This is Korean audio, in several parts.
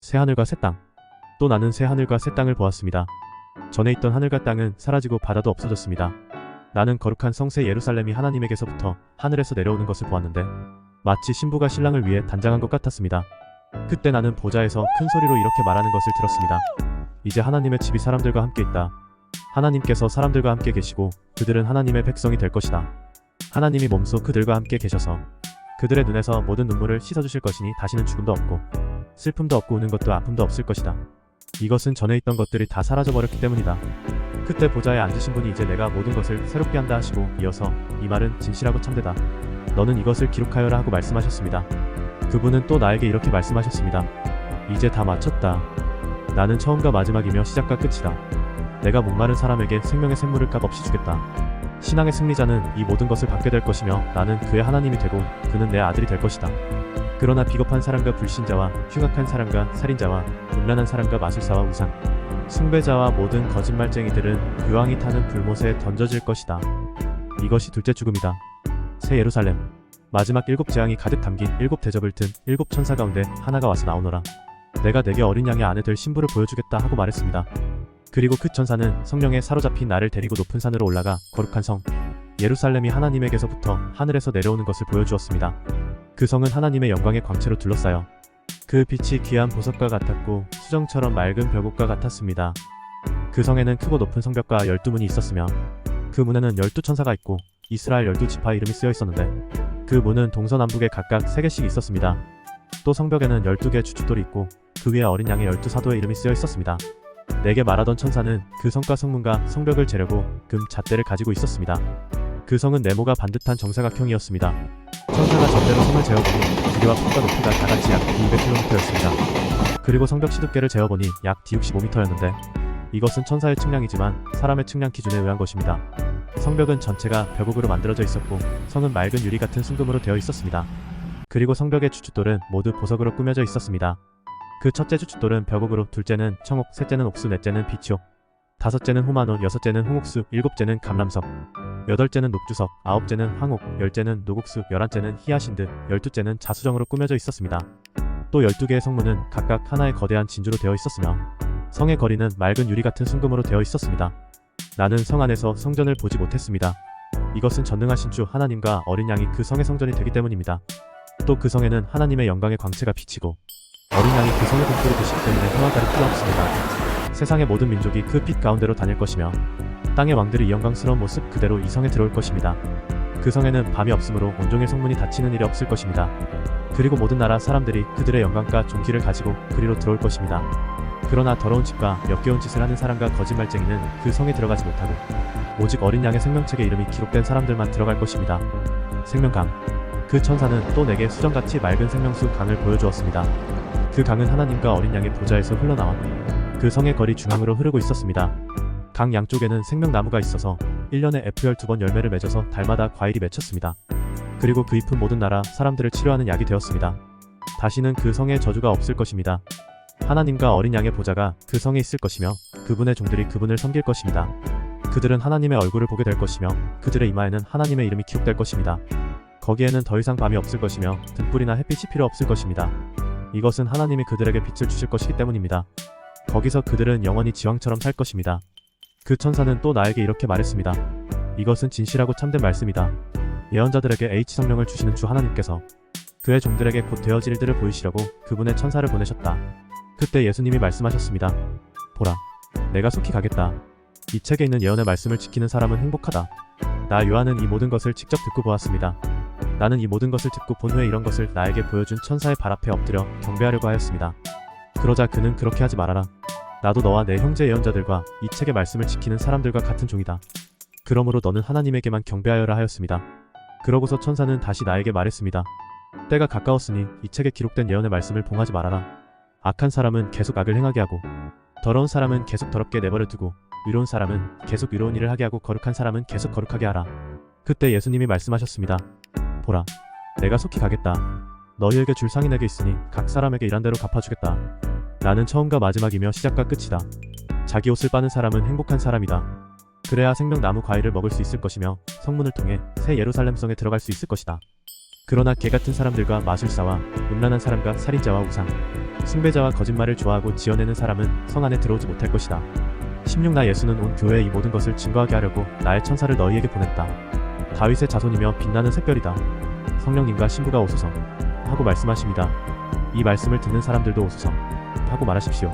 새 하늘과 새 땅. 또 나는 새 하늘과 새 땅을 보았습니다. 전에 있던 하늘과 땅은 사라지고 바다도 없어졌습니다. 나는 거룩한 성새 예루살렘이 하나님에게서부터 하늘에서 내려오는 것을 보았는데 마치 신부가 신랑을 위해 단장한 것 같았습니다. 그때 나는 보좌에서 큰 소리로 이렇게 말하는 것을 들었습니다. 이제 하나님의 집이 사람들과 함께 있다. 하나님께서 사람들과 함께 계시고 그들은 하나님의 백성이 될 것이다. 하나님이 몸소 그들과 함께 계셔서 그들의 눈에서 모든 눈물을 씻어주실 것이니 다시는 죽음도 없고 슬픔도 없고 우는 것도 아픔도 없을 것이다. 이것은 전에 있던 것들이 다 사라져버렸기 때문이다. 그때 보좌에 앉으신 분이 이제 내가 모든 것을 새롭게 한다 하시고 이어서 이 말은 진실하고 참되다. 너는 이것을 기록하여라 하고 말씀하셨습니다. 그분은 또 나에게 이렇게 말씀하셨습니다. 이제 다 마쳤다. 나는 처음과 마지막이며 시작과 끝이다. 내가 목마른 사람에게 생명의 샘물을 값없이 주겠다. 신앙의 승리자는 이 모든 것을 받게 될 것이며 나는 그의 하나님이 되고 그는 내 아들이 될 것이다. 그러나 비겁한 사람과 불신자와 흉악한 사람과 살인자와 음란한 사람과 마술사와 우상, 숭배자와 모든 거짓말쟁이들은 유황이 타는 불못에 던져질 것이다. 이것이 둘째 죽음이다. 새 예루살렘. 마지막 7재앙이 가득 담긴 7대접을 든 7천사 가운데 하나가 와서 나오너라. 내가 내게 어린 양의 아내 될 신부를 보여주겠다 하고 말했습니다. 그리고 그 천사는 성령에 사로잡힌 나를 데리고 높은 산으로 올라가 거룩한 성 예루살렘이 하나님에게서부터 하늘에서 내려오는 것을 보여주었습니다. 그 성은 하나님의 영광의 광채로 둘러싸여 그 빛이 귀한 보석과 같았고 수정처럼 맑은 벽옥과 같았습니다. 그 성에는 크고 높은 성벽과 12문이 있었으며 그 문에는 12천사가 있고 이스라엘 12지파 이름이 쓰여 있었는데 그 문은 동서남북에 각각 3개씩 있었습니다. 또 성벽에는 12개의 주춧돌이 있고 그 위에 어린 양의 12사도의 이름이 쓰여 있었습니다. 내게 말하던 천사는 그 성과 성문과 성벽을 재려고 금 잣대를 가지고 있었습니다. 그 성은 네모가 반듯한 정사각형이었습니다. 천사가 잣대로 성을 재어보니 길이와 폭과 높이가 다같이 약 D200km였습니다. 그리고 성벽 시두께를 재어보니 약 D65m였는데 이것은 천사의 측량이지만 사람의 측량 기준에 의한 것입니다. 성벽은 전체가 벽옥으로 만들어져 있었고 성은 맑은 유리 같은 순금으로 되어 있었습니다. 그리고 성벽의 주춧돌은 모두 보석으로 꾸며져 있었습니다. 그 첫째 주춧돌은 벽옥으로, 둘째는 청옥, 셋째는 옥수, 넷째는 비치옥, 다섯째는 호마노, 여섯째는 홍옥수, 일곱째는 감람석, 여덟째는 녹주석, 아홉째는 황옥, 열째는 노곡수, 열한째는 히아신드, 열두째는 자수정으로 꾸며져 있었습니다. 또 12개의 성문은 각각 하나의 거대한 진주로 되어 있었으며 성의 거리는 맑은 유리 같은 순금으로 되어 있었습니다. 나는 성 안에서 성전을 보지 못했습니다. 이것은 전능하신 주 하나님과 어린 양이 그 성의 성전이 되기 때문입니다. 또 그 성에는 하나님의 영광의 광채가 비치고 어린 양이 그 성의 등불이 되시기 때문에 해와 달이 필요 없습니다. 세상의 모든 민족이 그 빛 가운데로 다닐 것이며 땅의 왕들이 이 영광스러운 모습 그대로 이 성에 들어올 것입니다. 그 성에는 밤이 없으므로 온종일 성문이 닫히는 일이 없을 것입니다. 그리고 모든 나라 사람들이 그들의 영광과 존귀를 가지고 그리로 들어올 것입니다. 그러나 더러운 집과 역겨운 짓을 하는 사람과 거짓말쟁이는 그 성에 들어가지 못하고 오직 어린 양의 생명책에 이름이 기록된 사람들만 들어갈 것입니다. 생명강. 그 천사는 또 내게 수정같이 맑은 생명수 강을 보여주었습니다. 그 강은 하나님과 어린 양의 보좌에서 흘러나와 그 성의 거리 중앙으로 흐르고 있었습니다. 강 양쪽에는 생명나무가 있어서 1년에 F열 2번 열매를 맺어서 달마다 과일이 맺혔습니다. 그리고 그 잎은 모든 나라 사람들을 치료하는 약이 되었습니다. 다시는 그 성에 저주가 없을 것입니다. 하나님과 어린 양의 보좌가 그 성에 있을 것이며 그분의 종들이 그분을 섬길 것입니다. 그들은 하나님의 얼굴을 보게 될 것이며 그들의 이마에는 하나님의 이름이 기록될 것입니다. 거기에는 더 이상 밤이 없을 것이며 등불이나 햇빛이 필요 없을 것입니다. 이것은 하나님이 그들에게 빛을 주실 것이기 때문입니다. 거기서 그들은 영원히 지왕처럼 살 것입니다. 그 천사는 또 나에게 이렇게 말했습니다. 이것은 진실하고 참된 말씀이다. 예언자들에게 H 성령을 주시는 주 하나님께서 그의 종들에게 곧 되어질 일들을 보이시려고 그분의 천사를 보내셨다. 그때 예수님이 말씀하셨습니다. 보라, 내가 속히 가겠다. 이 책에 있는 예언의 말씀을 지키는 사람은 행복하다. 나 요한은 이 모든 것을 직접 듣고 보았습니다. 나는 이 모든 것을 듣고 본 후에 이런 것을 나에게 보여준 천사의 발 앞에 엎드려 경배하려고 하였습니다. 그러자 그는 그렇게 하지 말아라. 나도 너와 내 형제 예언자들과 이 책의 말씀을 지키는 사람들과 같은 종이다. 그러므로 너는 하나님에게만 경배하여라 하였습니다. 그러고서 천사는 다시 나에게 말했습니다. 때가 가까웠으니 이 책에 기록된 예언의 말씀을 봉하지 말아라. 악한 사람은 계속 악을 행하게 하고 더러운 사람은 계속 더럽게 내버려 두고 의로운 사람은 계속 의로운 일을 하게 하고 거룩한 사람은 계속 거룩하게 하라. 그때 예수님이 말씀하셨습니다. 보라, 내가 속히 가겠다. 너희에게 줄 상이 내게 있으니 각 사람에게 일한 대로 갚아주겠다. 나는 처음과 마지막이며 시작과 끝이다. 자기 옷을 빠는 사람은 행복한 사람이다. 그래야 생명나무 과일을 먹을 수 있을 것이며 성문을 통해 새 예루살렘 성에 들어갈 수 있을 것이다. 그러나 개같은 사람들과 마술사와 음란한 사람과 살인자와 우상, 숭배자와 거짓말을 좋아하고 지어내는 사람은 성 안에 들어오지 못할 것이다. 16 나 예수는 온 교회에 이 모든 것을 증거하게 하려고 나의 천사를 너희에게 보냈다. 다윗의 자손이며 빛나는 샛별이다. 성령님과 신부가 오소서 하고 말씀하십니다. 이 말씀을 듣는 사람들도 오소서 하고 말하십시오.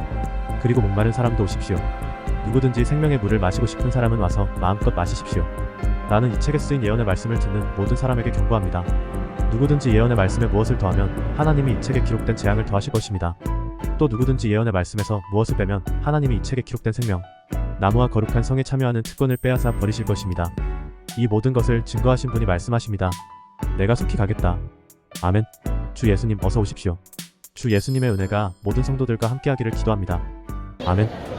그리고 목마른 사람도 오십시오. 누구든지 생명의 물을 마시고 싶은 사람은 와서 마음껏 마시십시오. 나는 이 책에 쓰인 예언의 말씀을 듣는 모든 사람에게 경고합니다. 누구든지 예언의 말씀에 무엇을 더하면 하나님이 이 책에 기록된 재앙을 더하실 것입니다. 또 누구든지 예언의 말씀에서 무엇을 빼면 하나님이 이 책에 기록된 생명, 나무와 거룩한 성에 참여하는 특권을 빼앗아 버리실 것입니다. 이 모든 것을 증거하신 분이 말씀하십니다. 내가 속히 가겠다. 아멘. 주 예수님 어서 오십시오. 주 예수님의 은혜가 모든 성도들과 함께하기를 기도합니다. 아멘.